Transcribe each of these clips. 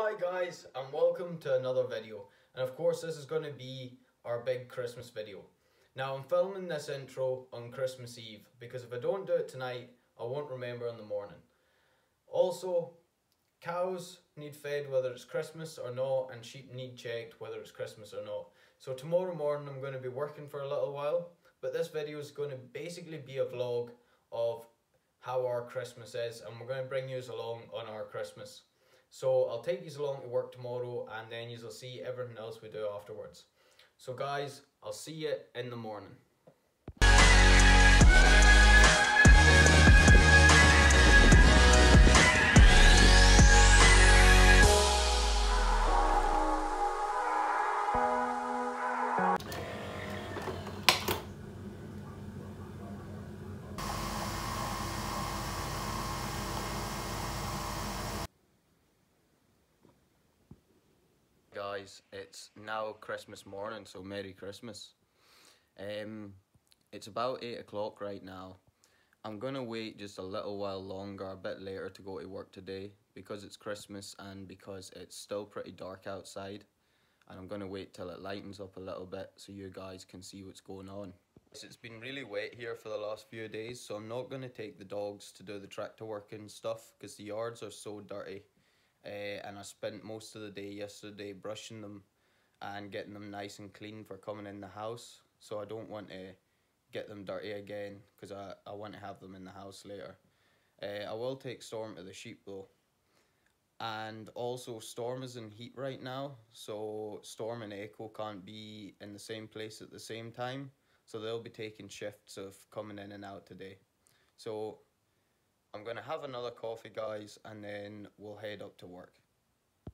Hi guys, and welcome to another video. And of course this is going to be our big Christmas video. Now I'm filming this intro on Christmas Eve because if I don't do it tonight I won't remember in the morning. Also, cows need fed whether it's Christmas or not, and sheep need checked whether it's Christmas or not. So tomorrow morning I'm going to be working for a little while, but this video is going to basically be a vlog of how our Christmas is, and we're going to bring you along on our Christmas. So I'll take you along to work tomorrow, and then you'll see everything else we do afterwards. So guys, I'll see you in the morning. Guys, it's now Christmas morning, so Merry Christmas. It's about 8 o'clock right now. I'm gonna wait just a little while longer, a bit later, to go to work today because it's Christmas and because it's still pretty dark outside, and I'm gonna wait till it lightens up a little bit so you guys can see what's going on. It's been really wet here for the last few days, so I'm not gonna take the dogs to do the tractor work and stuff because the yards are so dirty. And I spent most of the day yesterday brushing them and getting them nice and clean for coming in the house, so I don't want to get them dirty again because I want to have them in the house later. I will take Storm to the sheep though, and also Storm is in heat right now, so Storm and Echo can't be in the same place at the same time, so they'll be taking shifts of coming in and out today. So I'm gonna have another coffee, guys, and then we'll head up to work.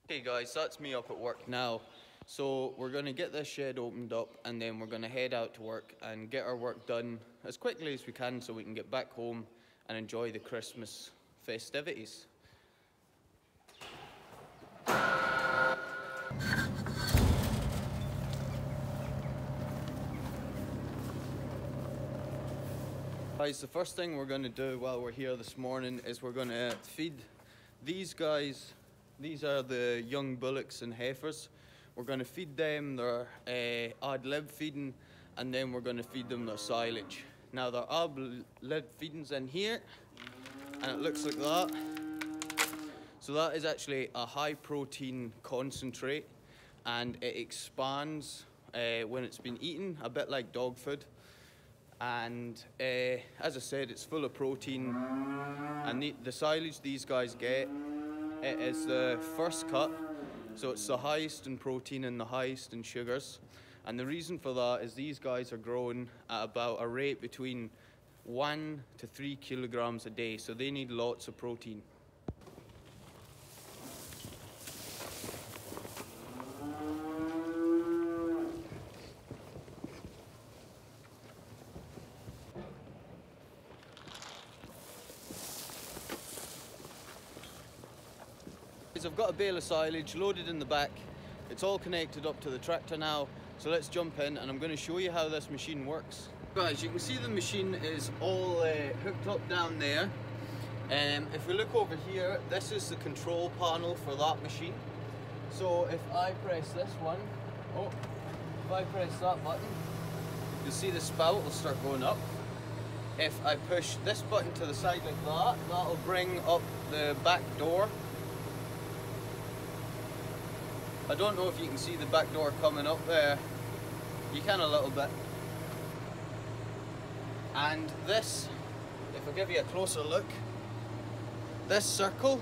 Okay guys, that's me up at work now. So we're gonna get this shed opened up and then we're gonna head out to work and get our work done as quickly as we can so we can get back home and enjoy the Christmas festivities. Guys, the first thing we're going to do while we're here this morning is we're going to feed these guys. These are the young bullocks and heifers. We're going to feed them their ad-lib feeding, and then we're going to feed them their silage. Now their ad-lib feeding's in here, and it looks like that. So that is actually a high protein concentrate, and it expands when it's been eaten, a bit like dog food. And as I said, it's full of protein, and the silage these guys get, it is the first cut, so it's the highest in protein and the highest in sugars. And the reason for that is these guys are growing at about a rate between 1 to 3 kilograms a day, so they need lots of protein. I've got a bale of silage loaded in the back. It's all connected up to the tractor now, so let's jump in and I'm going to show you how this machine works. Guys, you can see the machine is all hooked up down there. If we look over here, this is the control panel for that machine. So if I press this one, if I press that button, you'll see the spout will start going up. If I push this button to the side like that, that'll bring up the back door. I don't know if you can see the back door coming up there. You can a little bit. And this, if I give you a closer look, this circle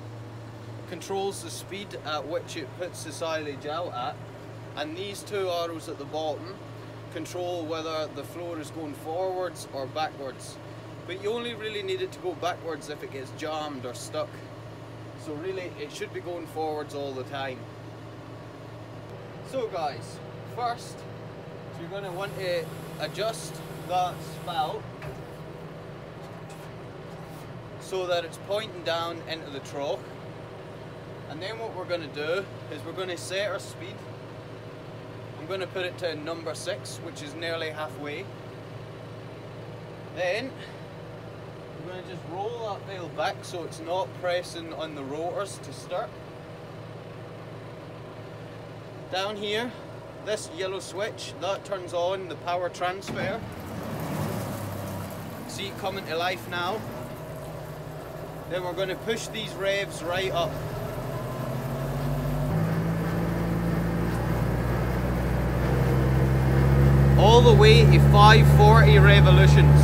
controls the speed at which it puts the silage out at, and these two arrows at the bottom control whether the floor is going forwards or backwards. But you only really need it to go backwards if it gets jammed or stuck. So really, it should be going forwards all the time. So guys, first, you're going to want to adjust that spout so that it's pointing down into the trough. And then what we're going to do is we're going to set our speed. I'm going to put it to number 6, which is nearly halfway. Then we're going to just roll that wheel back so it's not pressing on the rotors to start. Down here, this yellow switch, that turns on the power transfer. See it coming to life now. Then we're going to push these revs right up. All the way to 540 revolutions.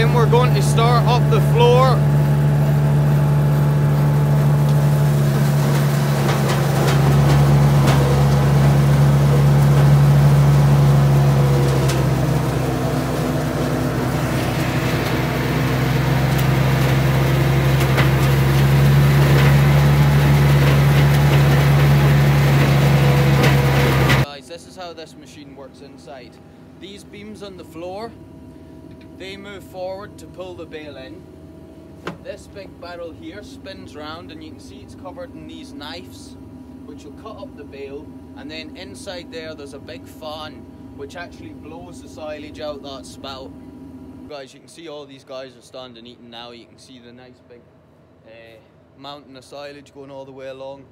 Then we're going to start up the floor. This machine works inside. These beams on the floor, they move forward to pull the bale in. This big barrel here spins round and you can see it's covered in these knives which will cut up the bale, and then inside there's a big fan which actually blows the silage out that spout. Guys, you can see all these guys are standing eating now. You can see the nice big mountain of silage going all the way along.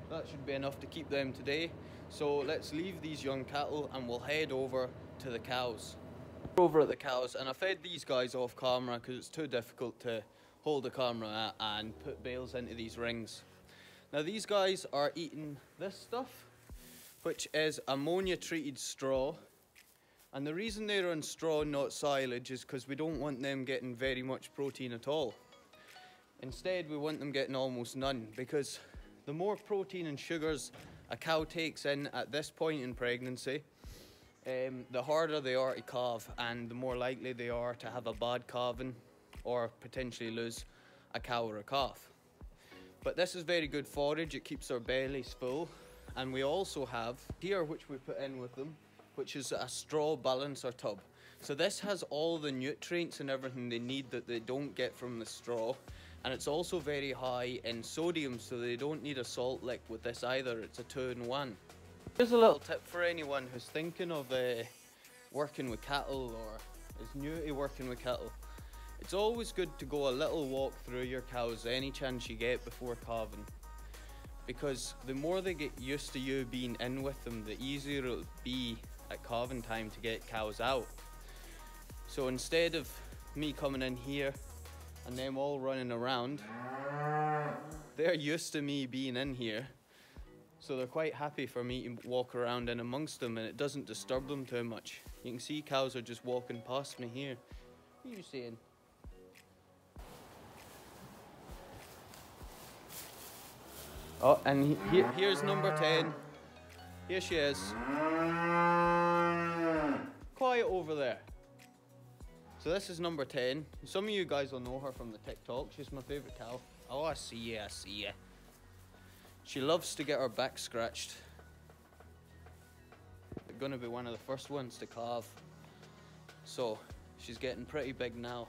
That should be enough to keep them today. So let's leave these young cattle and we'll head over to the cows. We're over at the cows, and I fed these guys off camera because it's too difficult to hold the camera and put bales into these rings. Now these guys are eating this stuff, which is ammonia treated straw. And the reason they're on straw, not silage, is because we don't want them getting very much protein at all. Instead, we want them getting almost none, because the more protein and sugars a cow takes in at this point in pregnancy, the harder they are to calve, and the more likely they are to have a bad calving or potentially lose a cow or a calf. But this is very good forage. It keeps their bellies full. And we also have here, which we put in with them, which is a straw balancer tub. So this has all the nutrients and everything they need that they don't get from the straw. And it's also very high in sodium, so they don't need a salt lick with this either. It's a 2-in-1. Here's a little tip for anyone who's thinking of working with cattle or is new to working with cattle. It's always good to go a little walk through your cows any chance you get before calving. Because the more they get used to you being in with them, the easier it'll be at calving time to get cows out. So instead of me coming in here and them all running around, they're used to me being in here, so they're quite happy for me to walk around in amongst them, and it doesn't disturb them too much. You can see cows are just walking past me here. What are you saying? Oh, and here's number 10. Here she is. Quiet over there. So this is number 10. Some of you guys will know her from the TikTok. She's my favourite cow. Oh, I see ya, I see ya. She loves to get her back scratched. They're gonna be one of the first ones to calve. So, she's getting pretty big now.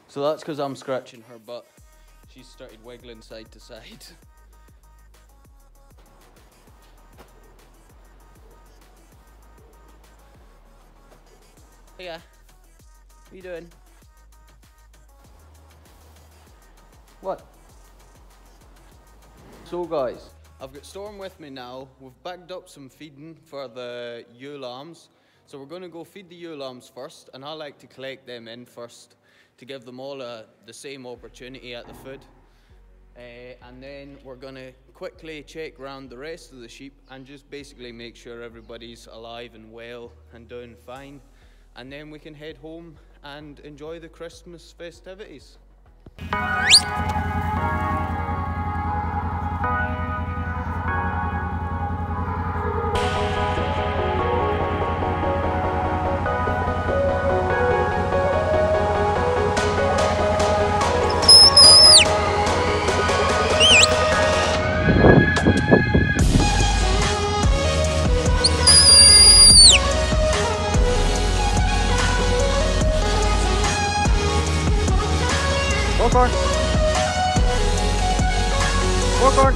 So that's because I'm scratching her butt. She's started wiggling side to side. Hey, what are you doing? What? So guys, I've got Storm with me now. We've bagged up some feeding for the ewe lambs. So we're going to go feed the ewe lambs first, and I like to collect them in first to give them all the same opportunity at the food. And then we're going to quickly check round the rest of the sheep and just basically make sure everybody's alive and well and doing fine. And then we can head home and enjoy the Christmas festivities. Walk on. Walk on.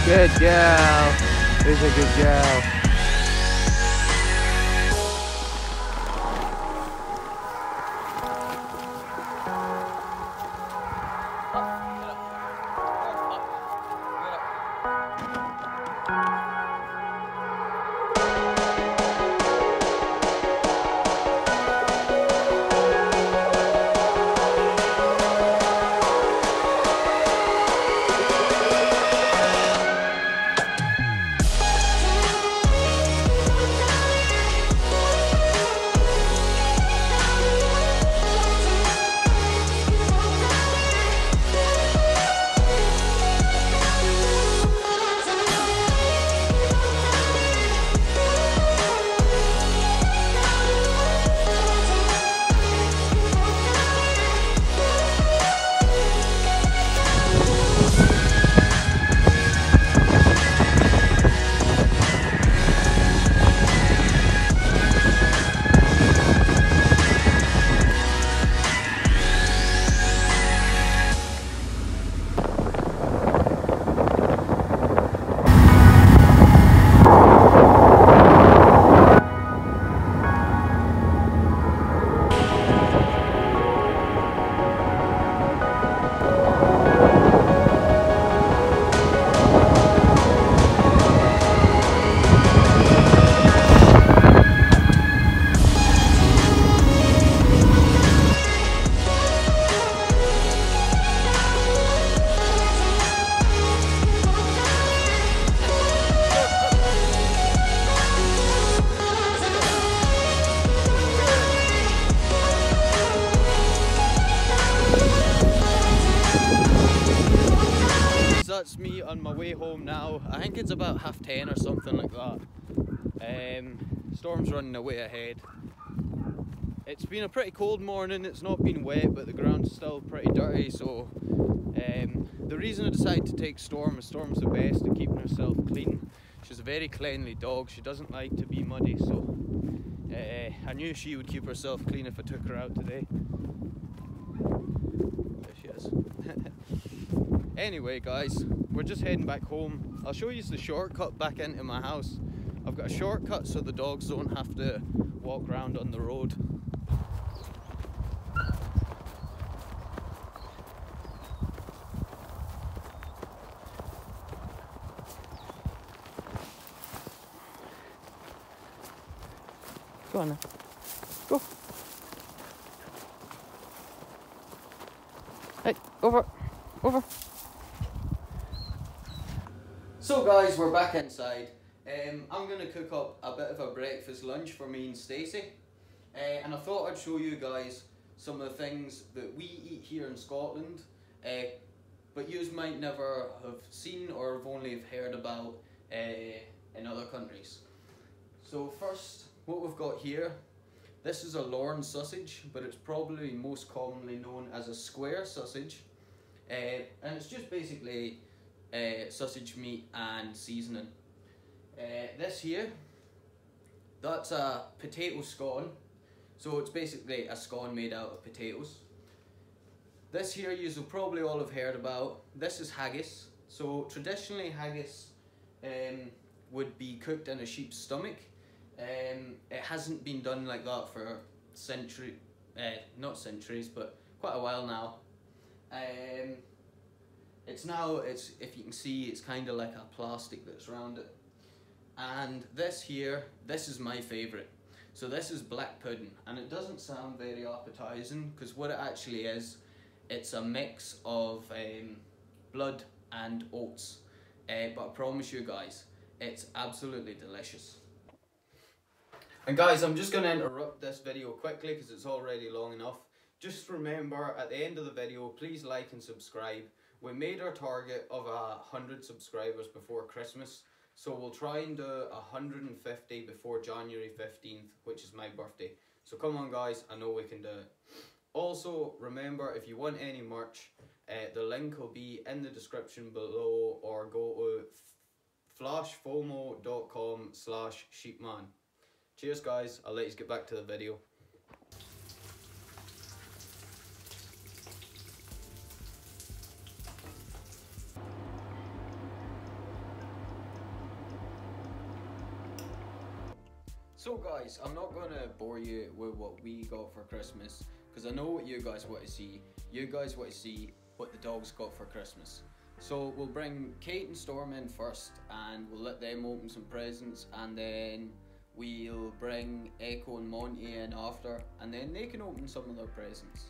Good girl. Who's a good girl? That's me on my way home now. I think it's about 10:30 or something like that. Storm's running away ahead. It's been a pretty cold morning. It's not been wet, but the ground's still pretty dirty. So the reason I decided to take Storm is Storm's the best at keeping herself clean. She's a very cleanly dog. She doesn't like to be muddy, so I knew she would keep herself clean if I took her out today. There she is. Anyway guys, we're just heading back home. I'll show you the shortcut back into my house. I've got a shortcut so the dogs don't have to walk around on the road. Go on now. Go. Hey, over. Over. So guys, we're back inside. I'm going to cook up a bit of a breakfast lunch for me and Stacey. And I thought I'd show you guys some of the things that we eat here in Scotland. But you might never have seen or have only heard about in other countries. So first, what we've got here. This is a Lorne sausage, but it's probably most commonly known as a square sausage. And it's just basically sausage meat and seasoning. This here, that's a potato scone. So it's basically a scone made out of potatoes. This here you will probably all have heard about. This is haggis. So traditionally haggis would be cooked in a sheep's stomach. It hasn't been done like that for not centuries, but quite a while now. It's if you can see, it's kind of like a plastic that's around it. And this here, this is my favourite. So this is black pudding, and it doesn't sound very appetizing because what it actually is, it's a mix of blood and oats. But I promise you guys, it's absolutely delicious. And guys, I'm just going to interrupt this video quickly because it's already long enough. Just remember, at the end of the video, please like and subscribe. We made our target of 100 subscribers before Christmas, so we'll try and do 150 before January 15th, which is my birthday. So come on guys, I know we can do it. Also, remember, if you want any merch, the link will be in the description below, or go to flashfomo.com/sheepman. Cheers guys, I'll let you get back to the video. So guys, I'm not going to bore you with what we got for Christmas, because I know what you guys want to see. You guys want to see what the dogs got for Christmas. So we'll bring Kate and Storm in first, and we'll let them open some presents, and then we'll bring Echo and Monty in after, and then they can open some of their presents.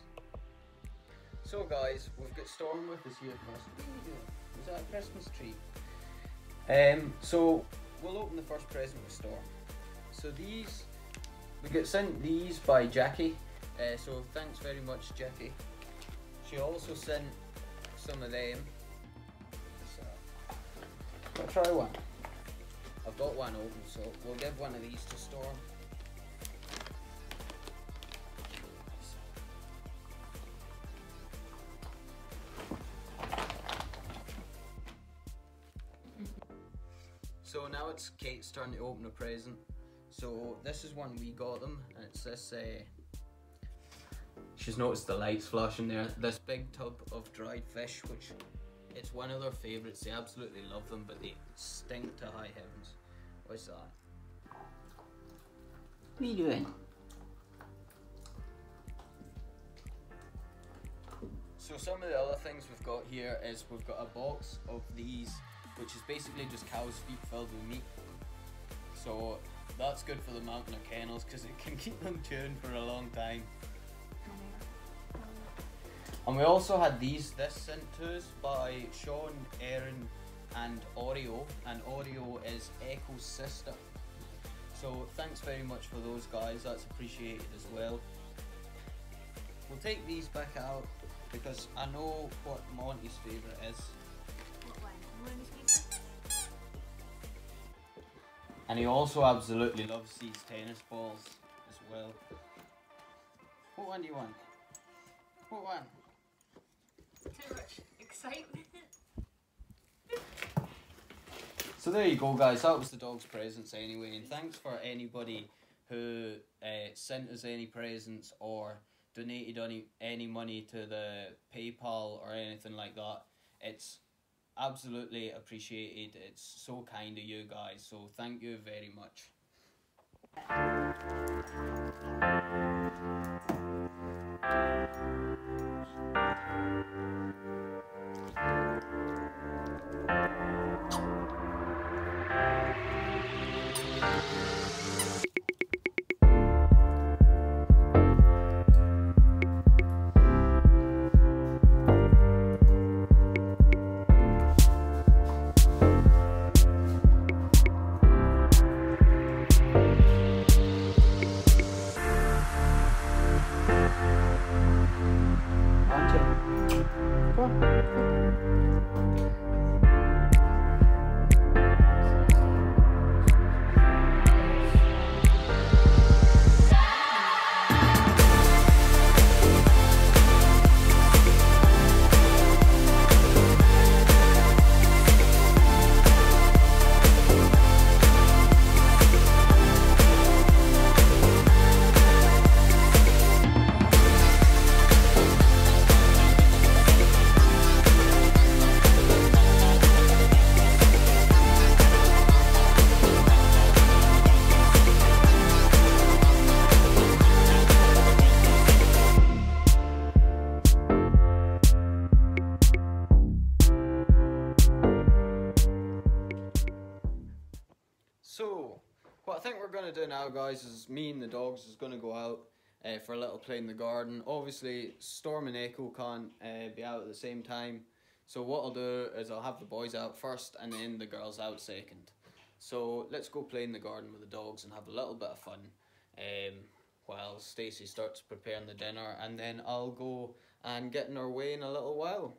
So guys, we've got Storm with us here first. What are you doing? Is that a Christmas tree? So we'll open the first present with Storm. So these, we got sent these by Jackie, so thanks very much Jackie. She also sent some of them. I'll try one. I've got one open, so we'll give one of these to Storm. So now it's Kate's turn to open a present. So this is one we got them, and it's this, she's noticed the lights flashing there, this big tub of dried fish, which it's one of their favourites. They absolutely love them, but they stink to high heavens. What's that? What are you doing? So some of the other things we've got here is we've got a box of these, which is basically just cow's feet filled with meat. So that's good for the mountain of kennels because it can keep them tuned for a long time. And we also had this sent to us by Sean, Erin and Oreo, and Oreo is Echo's sister. So thanks very much for those guys, that's appreciated as well. We'll take these back out because I know what Monty's favourite is. What one? Monty's favourite? And he also absolutely loves these tennis balls as well. What one do you want? What one? Too much excitement. So there you go guys, that was the dog's presents anyway, and thanks for anybody who sent us any presents or donated any money to the PayPal or anything like that. It's absolutely appreciated, it's so kind of you guys, so thank you very much. So, what I think we're going to do now guys is me and the dogs is going to go out for a little play in the garden. Obviously Storm and Echo can't be out at the same time, so what I'll do is I'll have the boys out first and then the girls out second. So let's go play in the garden with the dogs and have a little bit of fun while Stacey starts preparing the dinner, and then I'll go and get in our way in a little while.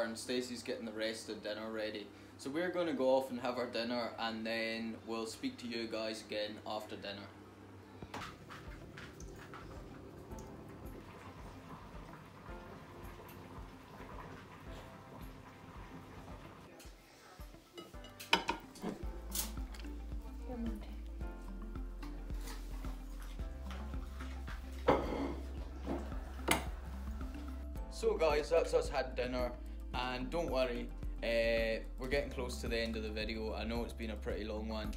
dinner and Stacey's getting the rest of dinner ready. So we're going to go off and have our dinner, and then we'll speak to you guys again after dinner. So guys, that's us had dinner, and don't worry, we're getting close to the end of the video. I know it's been a pretty long one.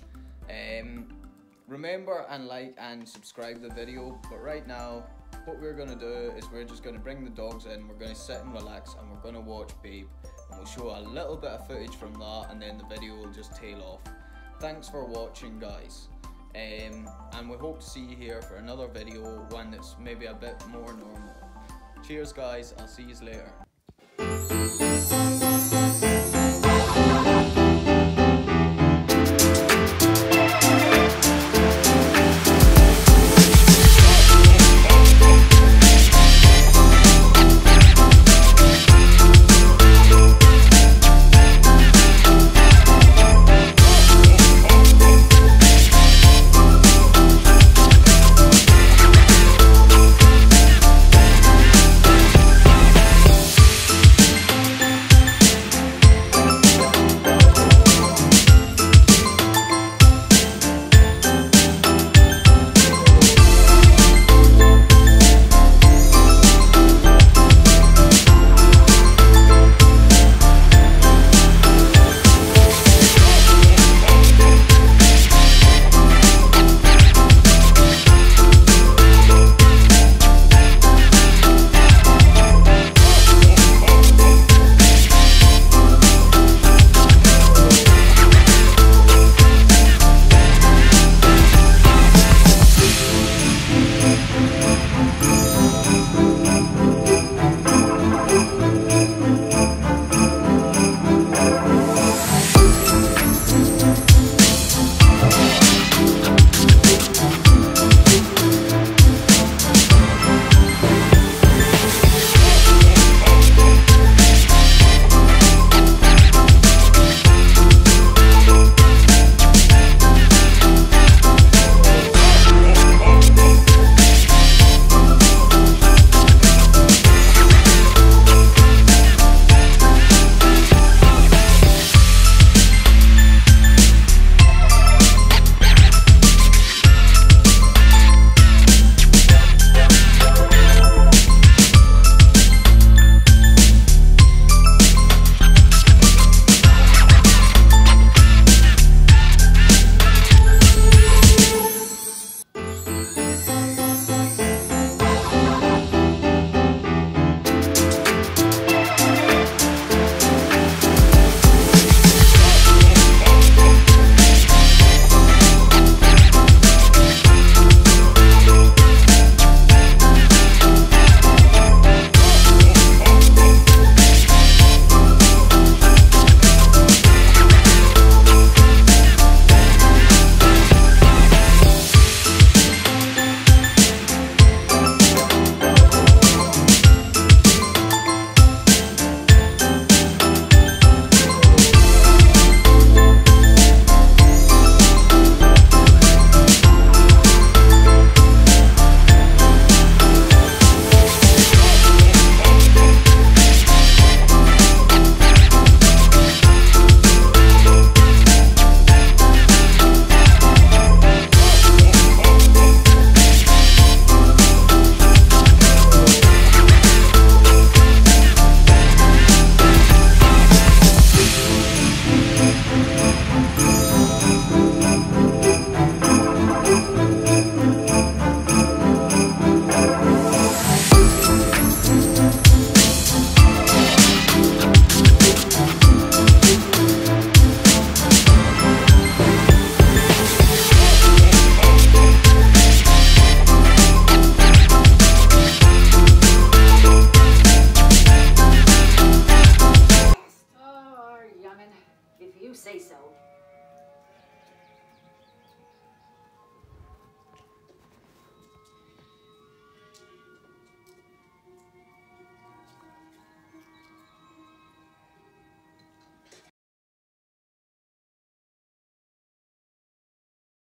Remember and like and subscribe the video, but right now what we're going to do is we're just going to bring the dogs in, we're going to sit and relax, and we're going to watch Babe, and we'll show a little bit of footage from that, and then the video will just tail off. Thanks for watching, guys, and we hope to see you here for another video, one that's maybe a bit more normal. Cheers guys, I'll see you later.